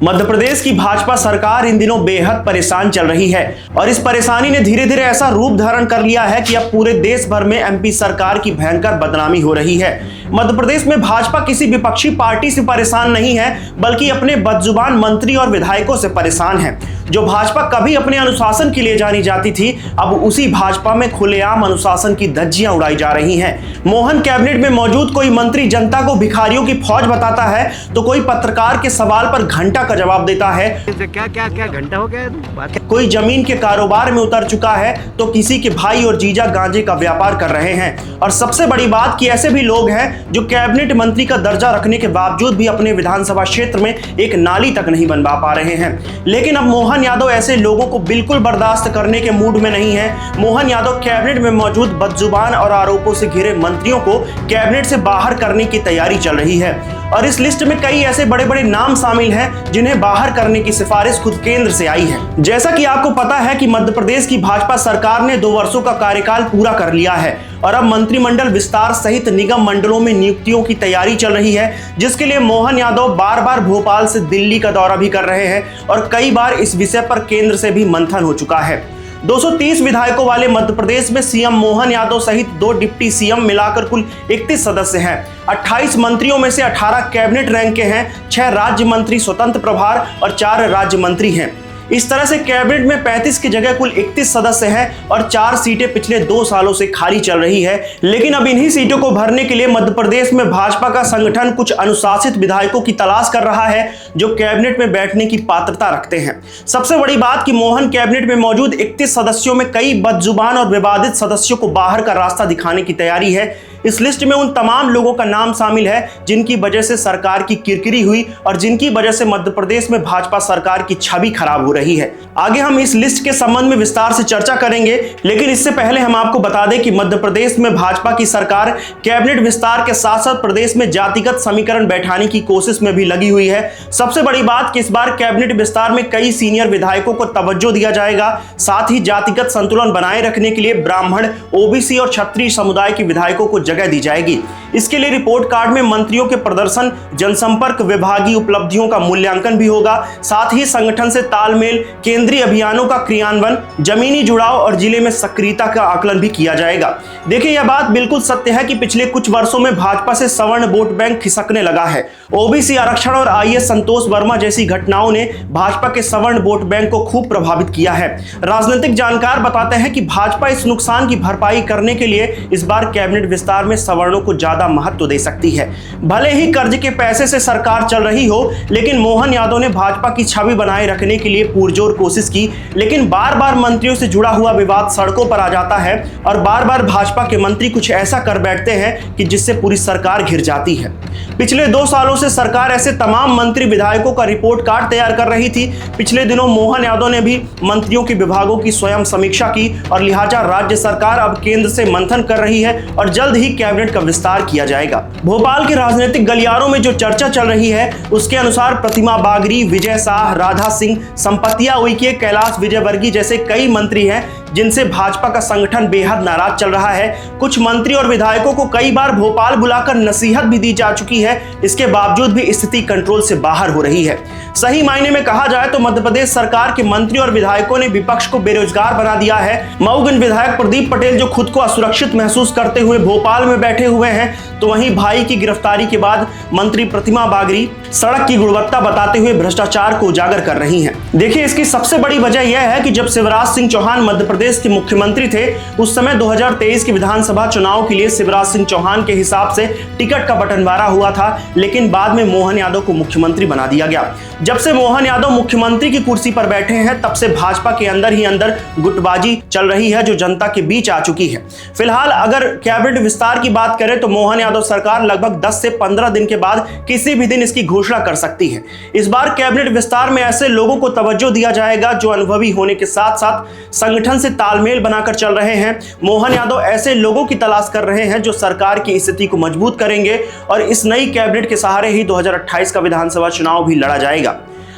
मध्य प्रदेश की भाजपा सरकार इन दिनों बेहद परेशान चल रही है और इस परेशानी ने धीरे धीरे ऐसा रूप धारण कर लिया है कि अब पूरे देश भर में एमपी सरकार की भयंकर बदनामी हो रही है। मध्य प्रदेश में भाजपा किसी विपक्षी पार्टी से परेशान नहीं है, बल्कि अपने बदजुबान मंत्री और विधायकों से परेशान है। जो भाजपा कभी अपने अनुशासन के लिए जानी जाती थी, अब उसी भाजपा में खुलेआम अनुशासन की धज्जियां उड़ाई जा रही हैं। मोहन कैबिनेट में मौजूद कोई मंत्री जनता को भिखारियों की फौज बताता है, तो कोई पत्रकार के सवाल पर घंटा का जवाब देता है। क्या घंटा हो गया बात? कोई जमीन के कारोबार में उतर चुका है, तो किसी के भाई और जीजा गांजे का व्यापार कर रहे हैं। और सबसे बड़ी बात कि ऐसे भी लोग हैं जो कैबिनेट मंत्री का दर्जा रखने के बावजूद भी अपने विधानसभा क्षेत्र में एक नाली तक नहीं बनवा पा रहे हैं। लेकिन अब मोहन यादव ऐसे लोगों को बिल्कुल बर्दाश्त करने के मूड में नहीं है। मोहन यादव कैबिनेट में मौजूद बदजुबान और आरोपों से घिरे मंत्रियों को कैबिनेट से बाहर करने की तैयारी चल रही है और इस लिस्ट में कई ऐसे बड़े बड़े नाम शामिल हैं जिन्हें बाहर करने की सिफारिश खुद केंद्र से आई है। जैसा कि आपको पता है कि मध्य प्रदेश की भाजपा सरकार ने 2 वर्षों का कार्यकाल पूरा कर लिया है और अब मंत्रिमंडल विस्तार सहित निगम मंडलों में नियुक्तियों की तैयारी चल रही है, जिसके लिए मोहन यादव बार बार भोपाल से दिल्ली का दौरा भी कर रहे हैं और कई बार इस विषय पर केंद्र से भी मंथन हो चुका है। 230 विधायकों वाले मध्य प्रदेश में सीएम मोहन यादव सहित 2 डिप्टी सीएम मिलाकर कुल 31 सदस्य हैं। 28 मंत्रियों में से 18 कैबिनेट रैंक के हैं, 6 राज्य मंत्री स्वतंत्र प्रभार और 4 राज्य मंत्री हैं। इस तरह से कैबिनेट में 35 की जगह कुल 31 सदस्य हैं और 4 सीटें पिछले 2 सालों से खाली चल रही है। लेकिन अब इन्हीं सीटों को भरने के लिए मध्य प्रदेश में भाजपा का संगठन कुछ अनुशासित विधायकों की तलाश कर रहा है जो कैबिनेट में बैठने की पात्रता रखते हैं। सबसे बड़ी बात कि मोहन कैबिनेट में मौजूद 31 सदस्यों में कई बदजुबान और विवादित सदस्यों को बाहर का रास्ता दिखाने की तैयारी है। इस लिस्ट में उन तमाम लोगों का नाम शामिल है जिनकी वजह से सरकार की किरकिरी हुई और जिनकी वजह से मध्य प्रदेश में भाजपा सरकार की छवि खराब हो रही है। आगे हम इस लिस्ट के संबंध में विस्तार से चर्चा करेंगे, लेकिन इससे पहले हम आपको बता दें कि मध्य प्रदेश में भाजपा की सरकार कैबिनेट विस्तार के साथ साथ प्रदेश में जातिगत समीकरण बैठाने की कोशिश में भी लगी हुई है। सबसे बड़ी बात कि इस बार कैबिनेट विस्तार में कई सीनियर विधायकों को तवज्जो दिया जाएगा, साथ ही जातिगत संतुलन बनाए रखने के लिए ब्राह्मण, ओबीसी और क्षत्रिय समुदाय के विधायकों को जगह दी जाएगी। इसके लिए रिपोर्ट कार्ड में मंत्रियों के प्रदर्शन, जनसंपर्क, विभागीय उपलब्धियों का मूल्यांकन भी होगा। साथ ही संगठन से तालमेल, केंद्रीय अभियानों का क्रियान्वयन, जमीनी जुड़ाव और जिले में सक्रियता का आकलन भी किया जाएगा। देखिए, यह बात बिल्कुल सत्य है कि पिछले कुछ वर्षों में भाजपा से सवर्ण वोट बैंक खिसकने लगा है। ओबीसी आरक्षण और आईएएस संतोष वर्मा जैसी घटनाओं ने भाजपा के सवर्ण वोट बैंक को खूब प्रभावित किया है। राजनीतिक जानकार बताते हैं कि भाजपा इस नुकसान की भरपाई करने के लिए इस बार कैबिनेट विस्तार में सवर्णों को ज्यादा महत्व दे सकती है। भले ही कर्ज के पैसे से सरकार चल रही हो, लेकिन मोहन यादव ने भाजपा की छवि बनाए रखने के लिए पुरजोर कोशिश की, लेकिन बार बार मंत्रियों से जुड़ा हुआ विवाद सड़कों पर आ जाता है और बार बार भाजपा के मंत्री कुछ ऐसा कर बैठते हैं कि जिससे पूरी सरकार घिर जाती है। पिछले 2 सालों से सरकार ऐसे तमाम मंत्री विधायकों का रिपोर्ट कार्ड तैयार कर रही थी। पिछले दिनों मोहन यादव ने भी मंत्रियों के विभागों की स्वयं समीक्षा की और लिहाजा राज्य सरकार अब केंद्र से मंथन कर रही है और जल्द ही कैबिनेट का विस्तार किया जाएगा। भोपाल के राजनीतिक गलियारों में जो चर्चा चल रही है उसके अनुसार प्रतिमा बागरी, विजय शाह, राधा सिंह, संपतिया उइके, कैलाश विजयवर्गीय जैसे कई मंत्री हैं जिनसे भाजपा का संगठन बेहद नाराज चल रहा है। कुछ मंत्री और विधायकों को कई बार भोपाल बुलाकर नसीहत भी दी जा चुकी है, इसके बावजूद भी स्थिति कंट्रोल से बाहर हो रही है। सही मायने में कहा जाए तो मध्य प्रदेश सरकार के मंत्री और विधायकों ने विपक्ष को बेरोजगार बना दिया है। मऊगंज विधायक प्रदीप पटेल जो खुद को असुरक्षित महसूस करते हुए भोपाल में बैठे हुए हैं, तो वहीं भाई की गिरफ्तारी के बाद मंत्री प्रतिमा बागरी सड़क की गुणवत्ता बताते हुए भ्रष्टाचार को उजागर कर रही हैं। देखिए, इसकी सबसे बड़ी वजह यह है कि जब शिवराज सिंह चौहान मध्य प्रदेश के मुख्यमंत्री थे, उस समय 2023 के विधानसभा चुनाव के लिए शिवराज सिंह चौहान के हिसाब से टिकट का बंटवारा हुआ था, लेकिन बाद में मोहन यादव को मुख्यमंत्री बना दिया गया। जब से मोहन यादव मुख्यमंत्री की कुर्सी पर बैठे हैं, तब से भाजपा के अंदर ही अंदर गुटबाजी चल रही है जो जनता के बीच आ चुकी है। फिलहाल अगर कैबिनेट विस्तार की बात करें तो मोहन यादव सरकार लगभग 10 से 15 दिन के बाद किसी भी दिन इसकी घोषणा कर सकती है। इस बार कैबिनेट विस्तार में ऐसे लोगों को तवज्जो दिया जाएगा जो अनुभवी होने के साथ साथ संगठन से तालमेल बनाकर चल रहे हैं। मोहन यादव ऐसे लोगों की तलाश कर रहे हैं जो सरकार की स्थिति को मजबूत करेंगे और इस नई कैबिनेट के सहारे ही 2028 का विधानसभा चुनाव भी लड़ा जाएगा।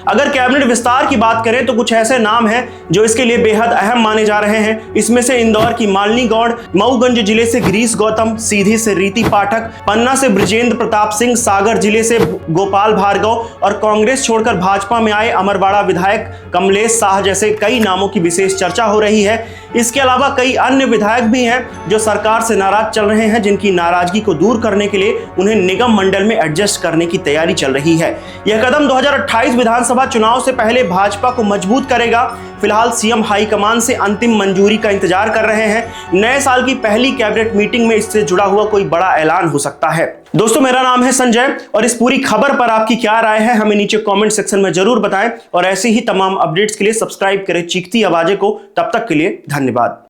अगर कैबिनेट विस्तार की बात करें तो कुछ ऐसे नाम हैं जो इसके लिए बेहद अहम माने जा रहे हैं। इसमें से इंदौर की मालिनी गौड़, मऊगंज जिले से गिरीश गौतम, सीधी से रीति पाठक, पन्ना से ब्रजेंद्र प्रताप सिंह, सागर जिले से गोपाल भार्गव और कांग्रेस छोड़कर भाजपा में आए अमरवाड़ा विधायक कमलेश शाह जैसे कई नामों की विशेष चर्चा हो रही है। इसके अलावा कई अन्य विधायक भी हैं जो सरकार से नाराज चल रहे हैं, जिनकी नाराजगी को दूर करने के लिए उन्हें निगम मंडल में एडजस्ट करने की तैयारी चल रही है। यह कदम 2028 विधानसभा चुनाव से पहले भाजपा को मजबूत करेगा। फिलहाल सीएम हाईकमान से अंतिम मंजूरी का इंतजार कर रहे हैं। नए साल की पहली कैबिनेट मीटिंग में इससे जुड़ा हुआ कोई बड़ा ऐलान हो सकता है। दोस्तों, मेरा नाम है संजय और इस पूरी खबर पर आपकी क्या राय है हमें नीचे कमेंट सेक्शन में जरूर बताएं और ऐसी ही तमाम अपडेट्स के लिए सब्सक्राइब करें चीखती आवाजें को। तब तक के लिए धन्यवाद।